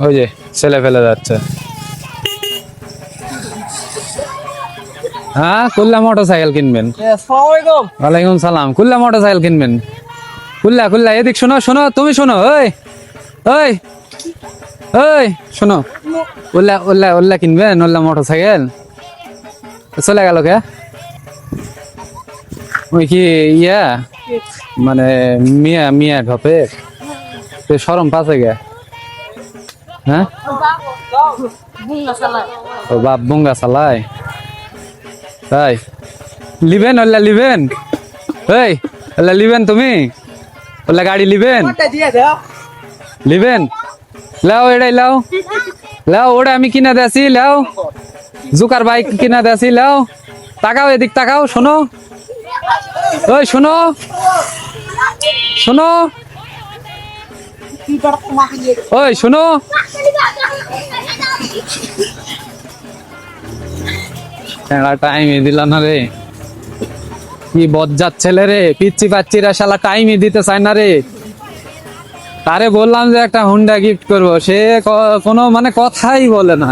ওই যে ছেলে ফেলে যাচ্ছে। হ্যাঁ, কুল্লা মোটর সাইকেল কিনবেন? ওয়ালাইকুম সালাম। কুল্লা মোটর সাইকেল কিনবেন? কুল্লা কুল্লা এদিক শোনো শোনো, তুমি শোনো, ওই ওই ওই শোনো, উল্লা উল্লা উল্লা কিনবেন? উল্লা মোটর সাইকেল চলে গেল কে? ওই কি ইয়া মানে মিয়া মিয়া ঢপে সরম পাশে গে? হ্যাঁ, ও বাপ বঙ্গা চালায় তাই? লিবেন ওল্লা লিবেন? এই ওল্লা লিবেন? তুমি ওল্লা গাড়ি লিবেন? লিবেন? লাও এটাই লাও, লাও ওটা আমি কিনা দেছি, লাও জুকার বাইক কিনা দেছি, লাও। তাকাও এদিক তাকাও, শোনো, ওই শোনো শোনো, ওই শোনো, টাইমই দিল না রে, কি বজ্জাত ছেলে রে, পিচ্ছি পাচ্ছিরা শালা টাইমই দিতে চায় না রে। তারে বললাম যে একটা হুন্ডা গিফট করবো, সে কোনো মানে কথাই বলে না।